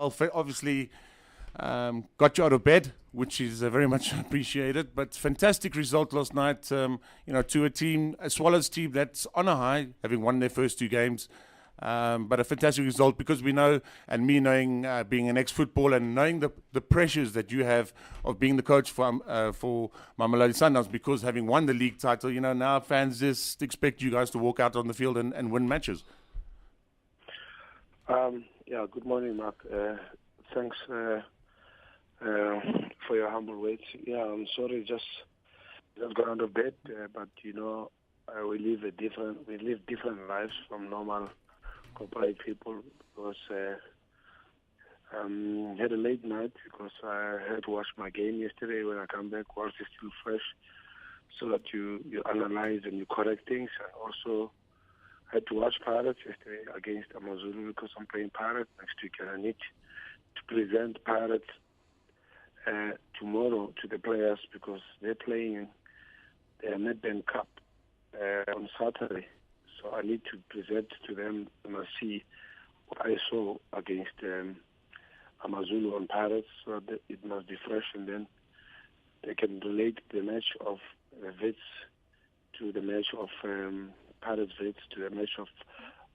Obviously, got you out of bed, which is very much appreciated. But fantastic result last night, to a team, a Swallows team that's on a high, having won their first two games. But a fantastic result because we know, and me knowing, being an ex-footballer and knowing the pressures that you have of being the coach for Mamelodi Sundowns, because having won the league title, now fans just expect you guys to walk out on the field and win matches. Good morning, Mark. Thanks for your humble words. I'm sorry, just got out of bed, but we live different lives from normal corporate people, because had a late night because I had to watch my game yesterday. When I come back, whilst it's still fresh, so that you analyze and you correct things. And also had to watch Pirates yesterday against Amazulu because I'm playing Pirates next week, and I need to present Pirates tomorrow to the players because they're playing their Nedbank Cup on Saturday. So I need to present to them and I see what I saw against Amazulu on Pirates, so that it must be fresh, and then they can relate the match of Wits to the match of Pirates Wits to the match of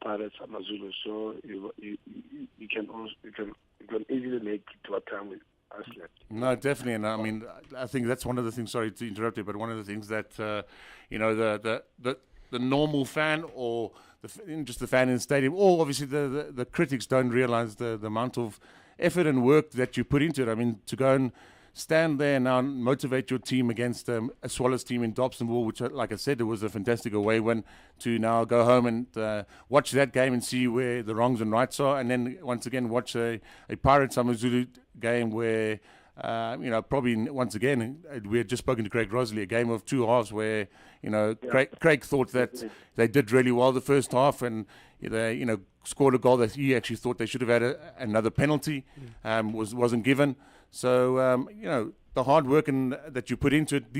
Pirates Amazulu. So you can easily make it to a time with us left. No, definitely, and I mean, I think that's one of the things. Sorry to interrupt you, but one of the things that the normal fan or just the fan in the stadium, or obviously the critics don't realize the amount of effort and work that you put into it. I mean, to go and stand there now and motivate your team against a Swallows team in Dobsonville, which, like I said, it was a fantastic away win, to now go home and watch that game and see where the wrongs and rights are, and then once again watch a Pirates Amazulu game where, probably once again, we had just spoken to Craig Rosley, a game of two halves where, Craig thought that they did really well the first half, and they, scored a goal that he actually thought they should have had another penalty, wasn't given. So, the hard work that you put into it,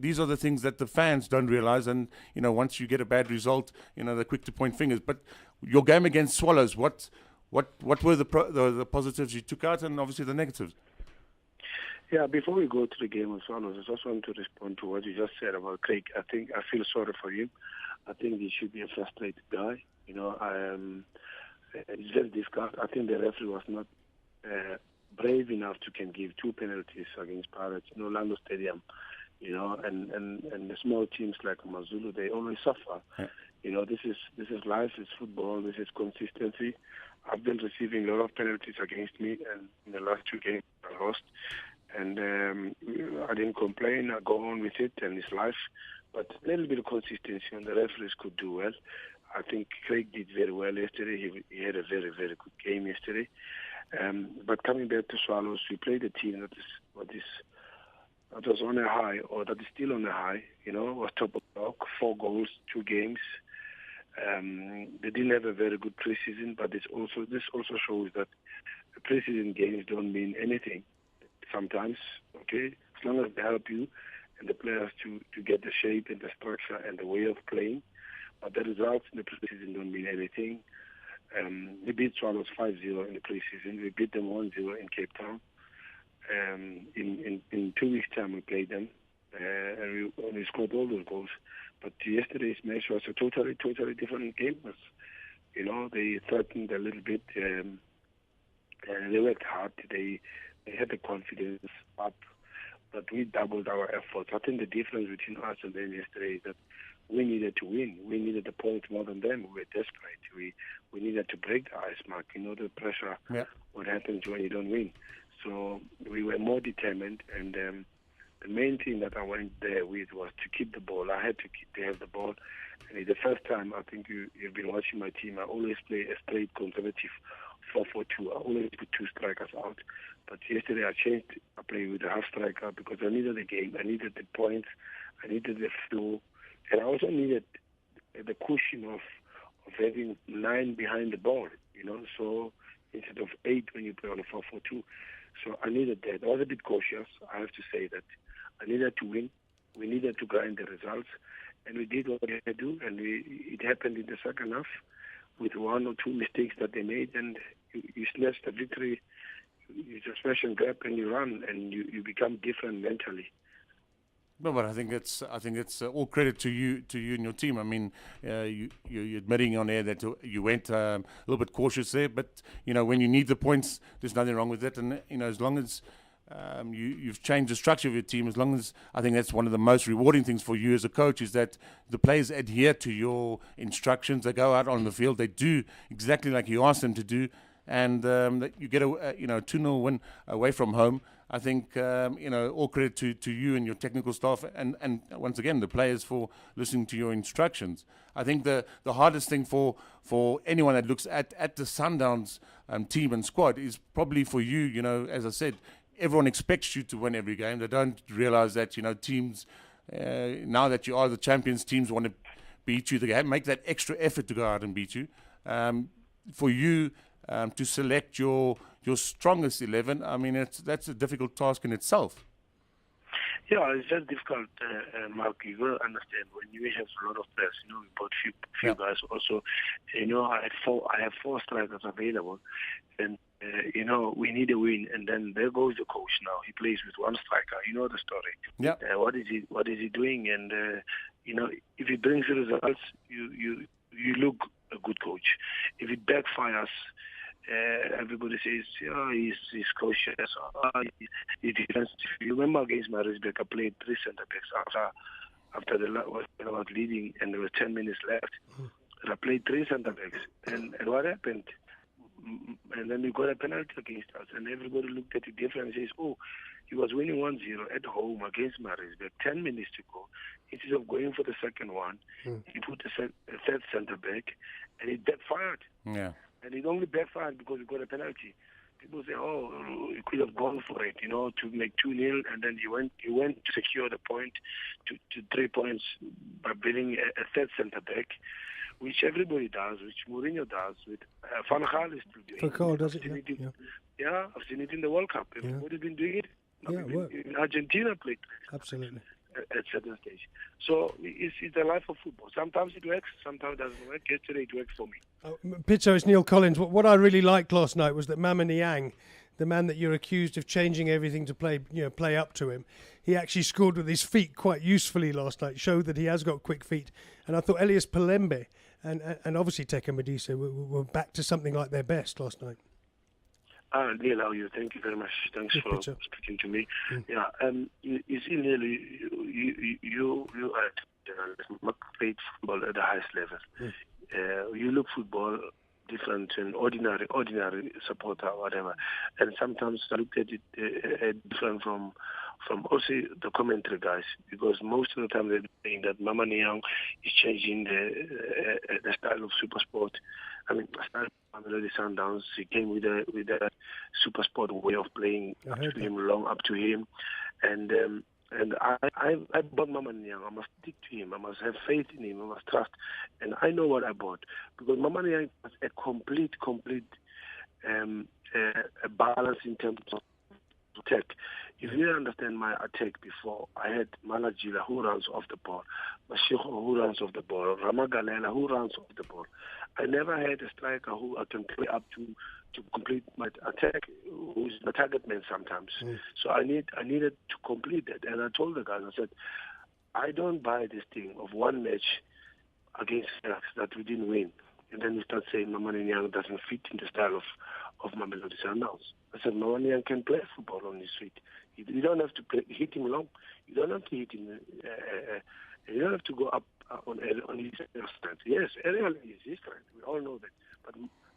these are the things that the fans don't realize. And, once you get a bad result, they're quick to point fingers. But your game against Swallows, what were the positives you took out, and obviously the negatives? Yeah, before we go to the game of Swallows, I just want to respond to what you just said about Craig. I feel sorry for him. I think he should be a frustrated guy. It's very difficult. I think the referee was not brave enough to can give two penalties against Pirates. Orlando Stadium, and the small teams like Mazulu, they always suffer. Yeah. This is life, it's football, this is consistency. I've been receiving a lot of penalties against me, and in the last two games I lost. And I didn't complain. I go on with it, and it's life. But a little bit of consistency, and the referees could do well. I think Craig did very well yesterday. He had a very, very good game yesterday. But coming back to Swallows, we played a team that was on a high, or that is still on a high. Was top of the block, 4 goals, 2 games. They didn't have a very good preseason, but this also shows that the preseason games don't mean anything. Sometimes, okay, as long as they help you and the players to get the shape and the structure and the way of playing, but the results in the preseason don't mean anything. We beat Swallows 5-0 in the preseason. We beat them 1-0 in Cape Town. In 2 weeks' time, we played them, and we scored all those goals. But yesterday's match was a totally different game. They threatened a little bit. They worked hard. They had the confidence up, but we doubled our efforts. I think the difference between us and them yesterday is that we needed to win. We needed the point more than them. We were desperate. We needed to break the ice, Mark. The pressure, what happens when you don't win. So we were more determined, and the main thing that I went there with was to keep the ball. I had to have the ball. And it's the first time, I think you've been watching my team, I always play a straight conservative 4-4-2. I always put 2 strikers out. But yesterday I changed. I played with a half striker because I needed the game. I needed the points. I needed the flow. And I also needed the cushion of having 9 behind the ball, so instead of 8 when you play on a 4-4-2. So I needed that. I was a bit cautious. I have to say that I needed to win. We needed to grind the results. And we did what we had to do. And it happened in the second half with 1 or 2 mistakes that they made. And you snatched the victory it's a smash and grab and you run and you become different mentally. No, but I think it's all credit to you and your team. I mean, you're admitting on air that you went a little bit cautious there, but when you need the points, there's nothing wrong with it. And as long as you've changed the structure of your team, as long as I think that's one of the most rewarding things for you as a coach is that the players adhere to your instructions. They go out on the field, they do exactly like you ask them to do, and that you get a 2-0 win away from home. I think, all credit to you and your technical staff and once again, the players for listening to your instructions. I think the hardest thing for anyone that looks at the Sundowns team and squad is probably for you, as I said, everyone expects you to win every game. They don't realize that, teams, now that you are the champions, teams want to beat you. They make that extra effort to go out and beat you. For you to select your strongest 11, I mean, that's a difficult task in itself. Yeah, it's just difficult, Mark. You got to understand when you have a lot of players. We bought few guys also. I have 4 strikers available, and we need a win. And then there goes the coach. Now he plays with 1 striker. You know the story. Yeah. What is he doing? And if he brings the results, you look a good coach. If it backfires, everybody says, he's cautious. He defends. You remember against Maritzburg, I played 3 centre backs after I was leading, and there were 10 minutes left. And I played 3 centre backs, and what happened? And then we got a penalty against us, and everybody looked at it different and says, he was winning 1-0 at home against Maritzburg, 10 minutes to go. Instead of going for the second one, he put a 3rd centre back, and it backfired. Yeah. And it only backfired because we got a penalty. People say, you could have gone for it, to make 2-0, and then you went to secure the point to 3 points by building a 3rd centre back, which everybody does, which Mourinho does, with Van Gaal is still doing. Van Gaal does it, yeah. I've seen it in the World Cup. Everybody's been doing it. In Argentina played. Absolutely. At certain stage. So it's the life of football. Sometimes it works, sometimes it doesn't work. Yesterday it worked for me. Pitso, it's Neil Collins. What I really liked last night was that Mama Niang, the man that you're accused of changing everything to play up to him, he actually scored with his feet quite usefully last night, showed that he has got quick feet. And I thought Elias Palembe and obviously Teka Modise were back to something like their best last night. Neil, how are you? Thank you very much. Thanks for speaking to me. Yeah, you see, Neil, you played football at the highest level. You look football different and ordinary supporter or whatever, and sometimes I looked at it different from also the commentary guys, because most of the time they're saying that Mama Niang is changing the style of super sport. I mean, the style of Mamelodi Sundowns, he came with a super sport way of playing up to him, and I bought Mama Niang. I must stick to him. I must have faith in him. I must trust, and I know what I bought, because Mama Niang was a complete balance in terms of attack. If you understand my attack before, I had Malajila who runs off the ball, Mashiko who runs off the ball, Ramagalela who runs off the ball. I never had a striker who I can play up to complete my attack, who's the target man sometimes. So I needed to complete that. And I told the guys, I said, I don't buy this thing of one match against us that we didn't win. And then you start saying Mama Niang doesn't fit in the style of Mamelodi Sundowns. I said, Mama Niang can play football on his feet. You don't have to hit him long. You don't have to hit him. You don't have to go up on his strength. Yes, aerial is his strength. We all know that.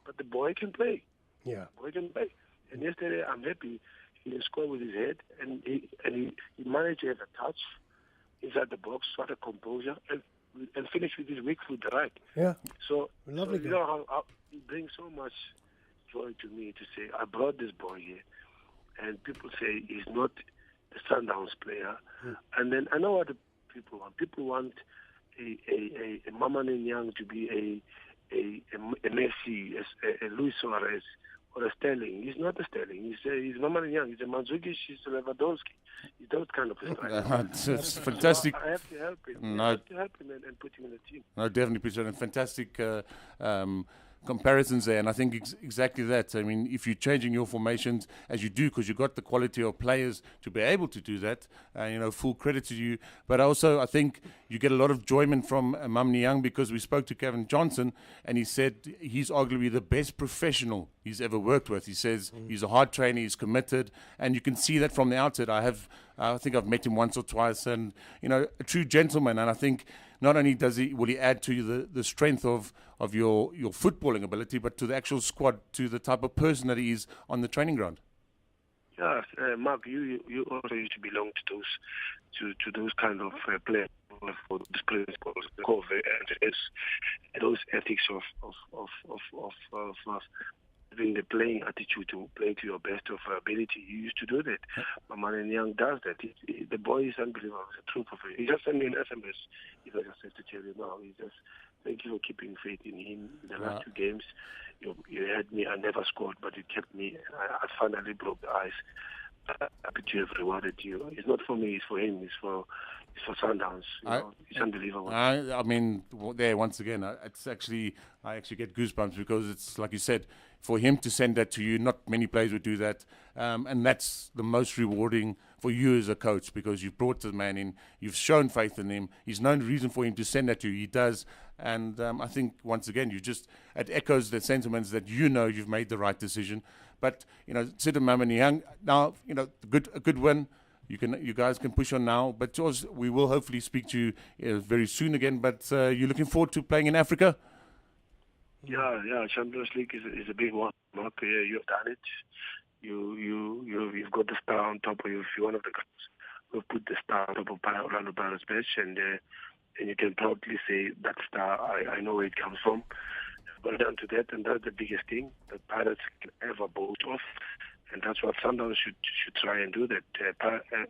But the boy can play. Yeah, the boy can play. And yesterday, I'm happy he scored with his head, and he managed to have a touch inside the box, sort of composure, and finish with his weak foot right. Yeah. So lovely. You know how it brings so much joy to me to say I brought this boy here, and people say he's not the Sundowns player, and then I know what the people want. People want a Mama Niang to be a Messi, a Luis Suarez, or a Sterling. He's not a Sterling. He's Mama Niang. He's a Mandzukic. He's a Lewandowski. He's those kind of striker. It's fantastic. So I have to help him. I have to help him and put him in the team. No, definitely, Pitso. And fantastic comparisons there, and I think exactly that. I mean, if you're changing your formations as you do, because you've got the quality of players to be able to do that, full credit to you. But also, I think you get a lot of enjoyment from Mamni Young, because we spoke to Kevin Johnson, and he said he's arguably the best professional he's ever worked with. He says he's a hard trainer, he's committed, and you can see that from the outset. I think I've met him once or twice, and a true gentleman. And I think not only will he add to the strength of your footballing ability, but to the actual squad, to the type of person that he is on the training ground. Yeah, Mark, you also used to belong to those kind of players for those players, those ethics of having the playing attitude to play to your best of ability. You used to do that. Mosimane Young does that. The boy is unbelievable. It's a true professional. He just sent me an SMS. If I just have to tell you now, he just thank you for keeping faith in him. In the last 2 games, you had me. I never scored, but you kept me. I finally broke the ice. Happy to have rewarded you. It's not for me. It's for him. It's for Sundowns. It's unbelievable. I mean, there once again, I actually get goosebumps, because it's like you said, for him to send that to you, not many players would do that, and that's the most rewarding for you as a coach, because you've brought the man in, you've shown faith in him. He's no reason for him to send that to you. He does, and I think once again, it echoes the sentiments that you've made the right decision. But Sid and Mamani Young, now a good win. You guys can push on now, but George, we will hopefully speak to you very soon again. But you're looking forward to playing in Africa? Yeah. Champions League is a big one, Mark. Yeah, you've done it. You've got the star on top of you. If you're one of the guys who put the star on top of Orlando Pirates bench, and you can proudly say that star. I know where it comes from. Well done to that, and that's the biggest thing that Pirates can ever boast of. And that's what Sundowns should try and do. That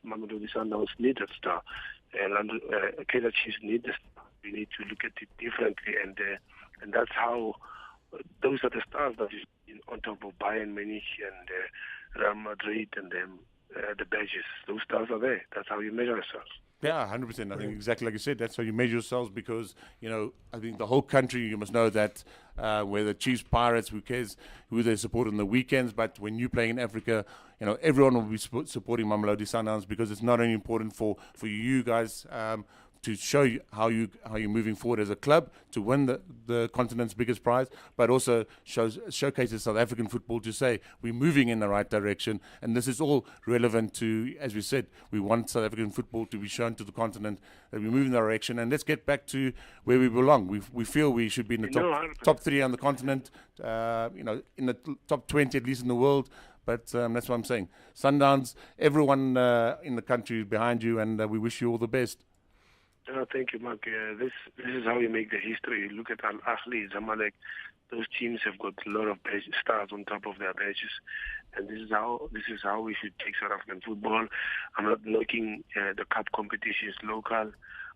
Mamelodi Sundowns need that star. Kaizer Chiefs need the star. We need to look at it differently, and that's how those are the stars that is on top of Bayern Munich and Real Madrid and the badges. Those stars are there. That's how you measure yourself. Yeah, 100%. I think exactly like you said, that's how you measure yourselves, because, I think the whole country, you must know that whether Chiefs, Pirates, who cares who they support on the weekends, but when you're playing in Africa, everyone will be supporting Mamelodi Sundowns, because it's not only important for you guys to show you how you're moving forward as a club to win the continent's biggest prize, but also showcases South African football to say we're moving in the right direction. And this is all relevant to, as we said, we want South African football to be shown to the continent that we're moving in the direction. And let's get back to where we belong. We feel we should be in the top 3 on the continent, in the top 20 at least in the world. But that's what I'm saying. Sundowns, everyone in the country is behind you, and we wish you all the best. Thank you, Mark. This is how you make the history. You look at Al Ahly, Zamalek. Those teams have got a lot of stars on top of their badges, and this is how we should take South African football. I'm not knocking the cup competitions local.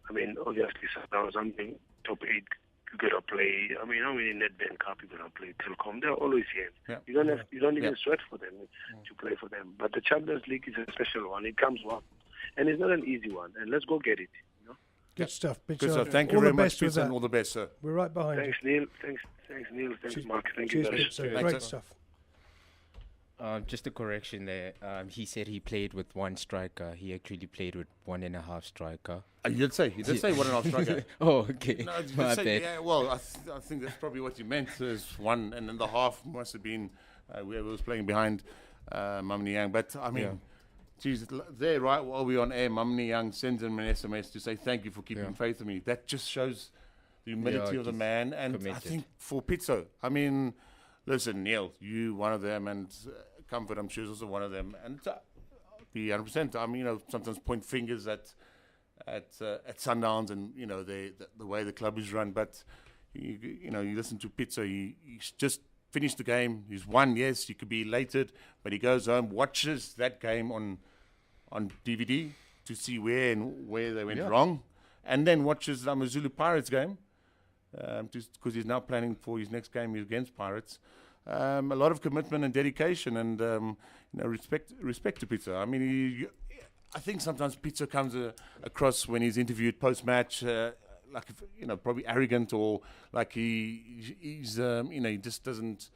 I mean, obviously, something top 8 you gotta play. I mean, how many Nedbank Cup you gotta play? Telkom, they're always here. Yeah. You don't even sweat for them to play for them. But the Champions League is a special one. It comes one, and it's not an easy one. And let's go get it. Good stuff, Pitso. Good stuff. Thank you very much, Pitso, and all the best, sir. We're right behind you. Thanks, Neil. Thanks, Mark. Thank you, guys. Pitso. Great stuff. Just a correction there. He said he played with 1 striker. He actually played with 1.5 striker. He did say 1.5 striker. Oh, okay. No, my bad. Yeah, well, I think that's probably what you meant. Is 1.5 must have been whoever was playing behind Mamani Young. But I mean. Geez, there, right while we're on air, Mamani Young sends him an SMS to say thank you for keeping faith in me. That just shows the humility of the man. And committed. I think for Pitso, I mean, listen, Neil, you one of them, and Comfort, I'm sure, is also one of them. And be 100%. I mean, sometimes point fingers at Sundowns and the way the club is run. But you listen to Pitso, he's just finished the game. He's won. Yes, you could be elated, but he goes home, watches that game on DVD to see where they went wrong, and then watches the Amazulu Pirates game because he's now planning for his next game against Pirates. A lot of commitment and dedication, and respect to Pitso. I mean, I think sometimes Pitso comes across when he's interviewed post-match. like probably arrogant, or like he's he just doesn't.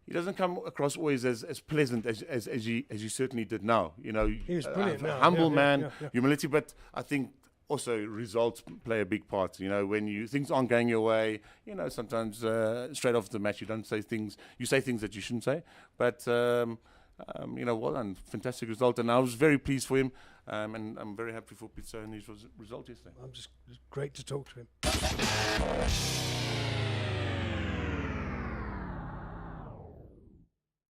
He doesn't come across always as pleasant as you certainly did now. He was brilliant. A humble man, yeah. humility, but I think also results play a big part. When things aren't going your way, sometimes straight off the match you don't say things. You say things that you shouldn't say. But well done, fantastic result, and I was very pleased for him, and I'm very happy for Pitso and his result yesterday. It's great to talk to him.